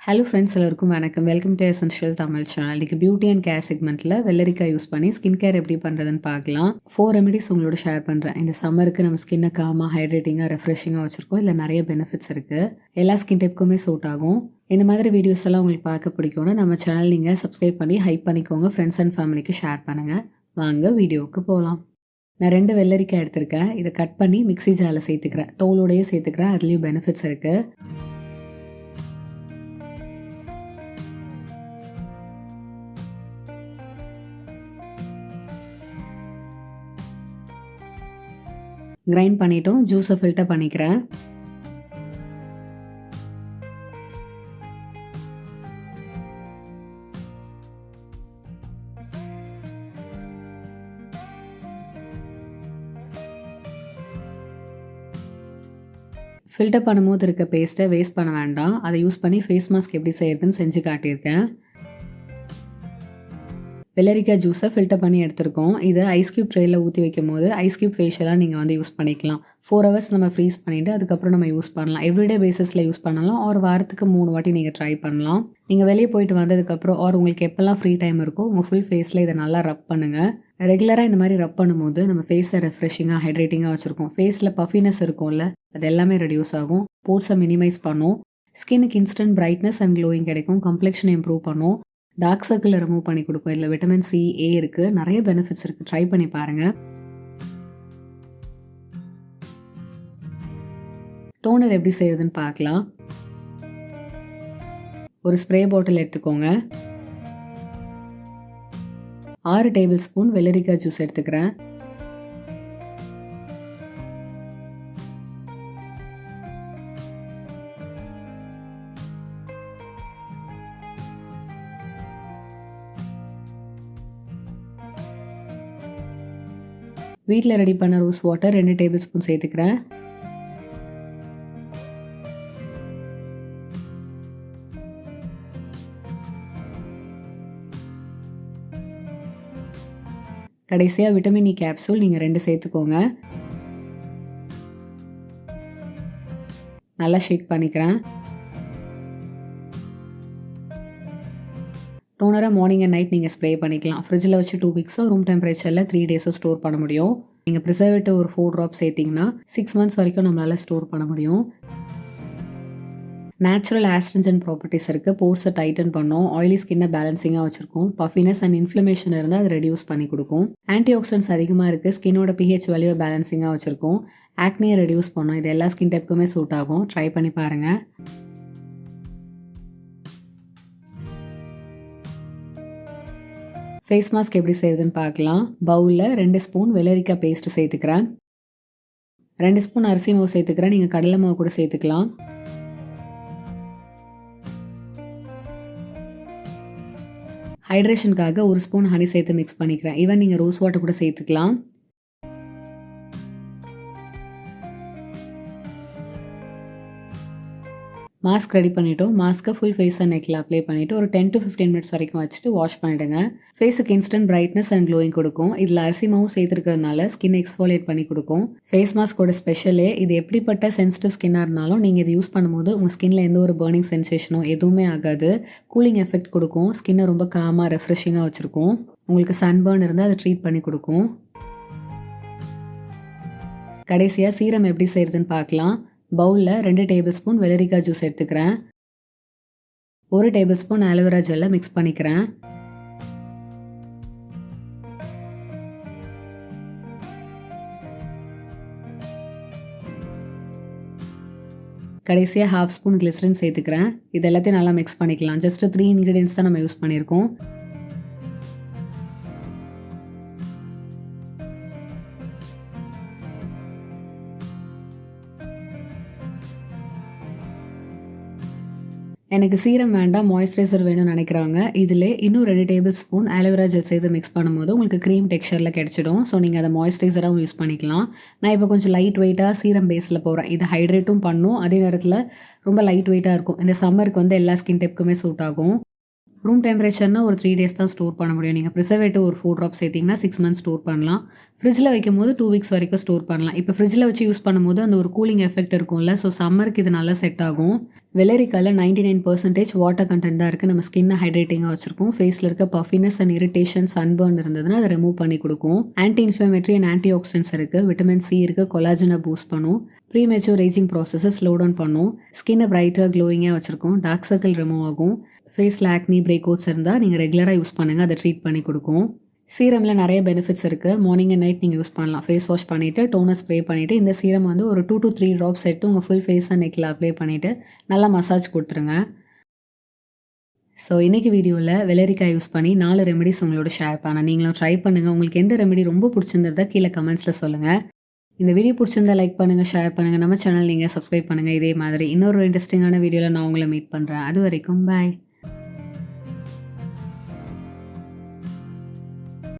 Hello friends எல்லோருக்கும் வணக்கம். Welcome to essential Tamil channel. இன்றைக்கி பியூட்டி அண்ட் கேர் செக்மெண்ட்டில் வெள்ளரிக்காய் யூஸ் பண்ணி ஸ்கின் கேர் எப்படி பண்ணுறதுன்னு பார்க்கலாம். 4 ரெமெடிஸ் உங்களோட ஷேர் பண்ணுறேன். இந்த சம்மருக்கு நம்ம ஸ்கின்னை காமாக, ஹைட்ரேட்டிங்காக, ரெஃப்ரெஷிங்காக வச்சுருக்கோம். இதில் நிறைய பெனிஃபிட்ஸ் இருக்குது. எல்லா ஸ்கின் டைப்புக்குமே சூட் ஆகும். இந்த மாதிரி வீடியோஸ் எல்லாம் உங்களுக்கு பார்க்க பிடிக்கும்னா நம்ம சேனல் நீங்கள் சப்ஸ்கிரைப் பண்ணி ஹைப் பண்ணிக்கோங்க. ஃப்ரெண்ட்ஸ் அண்ட் ஃபேமிலிக்கு ஷேர் பண்ணுங்கள். வாங்க வீடியோவுக்கு போகலாம். நான் 2 வெள்ளரிக்காய் எடுத்திருக்கேன். இதை கட் பண்ணி மிக்ஸி ஜாரில் சேர்த்துக்கிறேன். தோலோடையே சேர்த்துக்கிறேன். அதுலேயும் பெனிஃபிட்ஸ் இருக்குது. கிரைண்ட் பண்ணிட்டோம். ஜூஸை ஃபில்டர் பண்ணிக்கிறேன். ஃபில்டர் பண்ணும்போது இருக்க பேஸ்ட்டை வேஸ்ட் பண்ண வேண்டாம். அதை யூஸ் பண்ணி ஃபேஸ் மாஸ்க் எப்படி செய்யறதுன்னு செஞ்சு காட்டியிருக்கேன். வெள்ளரிக்காய் ஜூஸை ஃபில்டர் பண்ணி எடுத்துருக்கோம். இதை ஐஸ் க்யூப் ட்ரேயில் ஊற்றி வைக்கும் போது ஐஸ் க்யூப் ஃபேஷியலாக நீங்கள் யூஸ் பண்ணிக்கலாம். 4 ஹவர்ஸ் நம்ம ஃப்ரீஸ் பண்ணிவிட்டு அதுக்கப்புறம் நம்ம யூஸ் பண்ணலாம். எவ்ரிடே பேசிஸில் யூஸ் பண்ணலாம். ஒரு வாரத்துக்கு 3 வாட்டி நீங்கள் ட்ரை பண்ணலாம். நீங்கள் வெளியே போயிட்டு வந்ததுக்கப்புறம் உங்களுக்கு எப்போல்லாம் ஃப்ரீ டைம் இருக்கோ உங்கள் ஃபுல் ஃபேஸில் இதை நல்லா ரப் பண்ணுங்கள். ரெகுலராக இந்த மாதிரி ரப் பண்ணும்போது நம்ம ஃபேஸை ரெஃப்ரெஷிங்காக, ஹைட்ரேட்டிங்காக வச்சுருக்கோம். ஃபேஸில் பஃபினஸ் இருக்கும்ல, அது எல்லாமே ரெடியூஸ் ஆகும். போர்ஸை மினிமைஸ் பண்ணும். ஸ்கின்னுக்கு இன்ஸ்டன்ட் பிரைட்னஸ் அண்ட் க்ளோயிங் கிடைக்கும். கம்ப்ளெக்ஷனை இம்ப்ரூவ் பண்ணும். டார்க் சர்க்கிளை ரிமூவ் பண்ணி கொடுக்கும். இதில் விட்டமின் சி, ஏ இருக்குது. நிறைய பெனிஃபிட்ஸ் இருக்குது. ட்ரை பண்ணி பாருங்கள். டோனர் எப்படி செய்யுதுன்னு பார்க்கலாம். ஒரு ஸ்ப்ரே பாட்டில் எடுத்துக்கோங்க. 6 டேபிள் ஸ்பூன் வெள்ளரிக்காய் ஜூஸ் எடுத்துக்கிறேன். வீட்டில் ரெடி பண்ண ரோஸ் வாட்டர் 2 டேபிள் ஸ்பூன் சேர்த்துக்கிறேன். கடைசியாக விட்டமின் இ கேப்சூல் நீங்கள் 2 சேர்த்துக்கோங்க. நல்லா ஷேக் பண்ணிக்கிறேன். டோனராக மார்னிங் அண்ட் நைட் நீங்கள் ஸ்ப்ரே பண்ணிக்கலாம். ஃப்ரிட்ஜில் வச்சு 2 வீக்ஸோ ரூம் டெம்பரேச்சரில் 3 டேஸோ ஸ்டோர் பண்ண முடியும். நீங்கள் ப்ரிசர்வேட்டிவ் ஒரு 4 ட்ராப்ஸ் சேர்த்திங்கன்னா 6 மந்த்ஸ் வரைக்கும் நம்மளால் ஸ்டோர் பண்ண முடியும். நேச்சுரல் ஆஸ்ட்ரிஞ்சன்ட் ப்ராப்பர்ட்டிஸ் இருக்குது. போர்ஸை டைட்டன் பண்ணும். ஆயிலி ஸ்கின்னை பேலன்சிங்காக வச்சுருக்கும். பஃபினஸ் அண்ட் இன்ஃப்ளமேஷன் இருந்தால் அதை ரெடியூஸ் பண்ணி கொடுக்கும். ஆன்டி ஆக்சிடென்ட்ஸ் அதிகமாக இருக்குது. ஸ்கின்னோட பிஹெச் வேல்யூவை பேலன்சிங்காக வச்சுருக்கும். ஆக்னியை ரெடியூஸ் பண்ணும். இது எல்லா ஸ்கின் டைப்புக்குமே சூட் ஆகும். ட்ரை பண்ணி பாருங்கள். ஃபேஸ் மாஸ்க் எப்படி செய்யுதுன்னு பார்க்கலாம். பவுலில் 2 ஸ்பூன் வெள்ளரிக்காய் பேஸ்ட்டு சேர்த்துக்கிறேன். 2 ஸ்பூன் அரிசி மாவு சேர்த்துக்கிறேன். நீங்கள் கடலை மாவு கூட சேர்த்துக்கலாம். ஹைட்ரேஷனுக்காக 1 ஸ்பூன் ஹனி சேர்த்து மிக்ஸ் பண்ணிக்கிறேன். ஈவன் நீங்கள் ரோஸ் வாட்டர் கூட சேர்த்துக்கலாம். மாஸ்க் ரெடி பண்ணிவிட்டோம். மாஸ்க்கை ஃபுல் ஃபேஸ் அண்ட் நெக்கில் அப்ளை பண்ணிவிட்டு ஒரு 10 to 15 மினிட்ஸ் வரைக்கும் வச்சுட்டு வாஷ் பண்ணிவிடுங்க. ஃபேஸுக்கு இன்ஸ்டன்ட் பிரைட்னஸ் அண்ட் க்ளோயிங் கொடுக்கும். இதில் அரிசி மாவும் சேர்த்துருக்கிறதுனால ஸ்கின் எக்ஸ்ஃபோலியேட் பண்ணி கொடுக்கும். ஃபேஸ் மாஸ்கோட ஸ்பெஷலே இது எப்படிப்பட்ட சென்சிட்டிவ் ஸ்கின்னாக இருந்தாலும் நீங்கள் இது யூஸ் பண்ணும்போது உங்கள் ஸ்கின்ல எந்த ஒரு பர்னிங் சென்சேஷனோ எதுவுமே ஆகாது. கூலிங் எஃபெக்ட் கொடுக்கும். ஸ்கின்னை ரொம்ப காமாக, ரெஃப்ரெஷிங்காக வச்சுருக்கும். உங்களுக்கு சன்பர்ன் இருந்தால் அதை ட்ரீட் பண்ணி கொடுக்கும். கடைசியாக சீரம் எப்படி செய்கிறதுன்னு பார்க்கலாம். பவுலில் 2 டேபிள் ஸ்பூன் வெள்ளரிக்காய் ஜூஸ் எடுத்துக்கிறேன். 1 டேபிள் ஸ்பூன் ஆலோவேரா ஜெல்லை மிக்ஸ் பண்ணிக்கிறேன். கடைசியாக 1/2 ஸ்பூன் கிளிசரின் சேர்த்துக்கிறேன். இது எல்லாத்தையும் நல்லா மிக்ஸ் பண்ணிக்கலாம். ஜஸ்ட் 3 இன்க்ரீடியன்ஸ் தான் நம்ம யூஸ் பண்ணியிருக்கோம். எனக்கு சீரம் வேண்டாம், மாய்ஸ்சரைசர் வேணும்னு நினைக்கிறாங்க. இதில் இன்னும் 2 டேபிள் ஸ்பூன் ஆலோவேரா ஜெல் சேர்த்து மிக்ஸ் பண்ணும்போது உங்களுக்கு க்ரீம் டெக்ஸ்சரில் கிடச்சிடும். ஸோ நீங்கள் அதை மாய்ஸ்சரைசராகவும் யூஸ் பண்ணிக்கலாம். நான் இப்போ கொஞ்சம் லைட் வெயிட்டாக சீரம் பேஸில் போகிறேன். இது ஹைட்ரேட்டும் பண்ணும், அதே நேரத்தில் ரொம்ப லைட் வெயிட்டாக இருக்கும். இந்த சம்மருக்கு எல்லா ஸ்கின் டைப்புக்குமே சூட் ஆகும். ரூம் டெம்பரேச்சர்னா ஒரு 3 டேஸ் தான் ஸ்டோர் பண்ண முடியும். நீங்க ப்ரிசர்வேட்டிவ் ஒரு 4 ட்ராப்ஸ் சேர்த்தீங்கன்னா 6 மந்த்ஸ் ஸ்டோர் பண்ணலாம். ஃப்ரிட்ஜில வைக்கும்போது 2 வீக்ஸ் வரைக்கும் ஸ்டோர் பண்ணலாம். இப்போ ஃப்ரிட்ஜில வச்சு யூஸ் பண்ணும்போது அந்த ஒரு கூலிங் எஃபெக்ட் இருக்கும்ல. ஸோ சம்மருக்கு இது நல்லா செட் ஆகும். வெள்ளரிக்காயில 99% வாட்டர் கன்டென்ட் தான் இருக்குது. நம்ம ஸ்கின்னை ஹைட்ரேட்டிங்காக வச்சிருக்கோம். ஃபேஸில் இருக்க பஃபினஸ் அண்ட் இரிட்டேஷன், சன்பர்ன் இருந்ததுன்னா அதை ரிமூவ் பண்ணி கொடுக்கும். Anti inflammatory and anti oxidants இருக்குது. விட்டமின் சி இருக்குது. கொலாஜனை பூஸ்ட் பண்ணும். ப்ரீமெச்சூர் ஏஜிங் ப்ராசஸை ஸ்லோ டவுன் பண்ணும். ஸ்கின்னை பிரைட்டாக க்ளோயிங்காக வச்சிருக்கோம். டார்க் சர்க்கிள் ரிமூவ் ஆகும். ஃபேஸில் ஆக்னி, பிரேக் அவுட்ஸ் இருந்தால் நீங்கள் ரெகுலராக யூஸ் பண்ணுங்கள். அதை ட்ரீட் பண்ணி கொடுக்கும். சீரமில் நிறைய பெனிஃபிட்ஸ் இருக்குது. மார்னிங் அண்ட் நைட் நீங்கள் யூஸ் பண்ணலாம். ஃபேஸ் வாஷ் பண்ணிவிட்டு டோனர் ஸ்ப்ரே பண்ணிவிட்டு இந்த சீரம் வந்து ஒரு 2 to 3 ட்ராப்ஸ் எடுத்து உங்கள் ஃபுல் ஃபேஸ் அண்ட் நெக்கில் அப்ளை பண்ணிவிட்டு நல்லா மசாஜ் கொடுத்துருங்க. ஸோ இன்றைக்கி வீடியோவில் வெள்ளரிக்காய் யூஸ் பண்ணி 4 ரெமெடிஸ் உங்களோட ஷேர் பண்ணேன். நீங்களும் ட்ரை பண்ணுங்கள். உங்களுக்கு எந்த ரெமெடி ரொம்ப பிடிச்சிருந்ததா கீழே கமெண்ட்ஸில் சொல்லுங்கள். இந்த வீடியோ பிடிச்சிருந்தா லைக் பண்ணுங்கள், ஷேர் பண்ணுங்கள். நம்ம சேனல் நீங்கள் சப்ஸ்கிரைப் பண்ணுங்கள். இதே மாதிரி இன்னொரு இன்ட்ரெஸ்டிங்கான வீடியோவில் நான் உங்களை மீட் பண்ணுறேன். அது வரைக்கும் பாய்.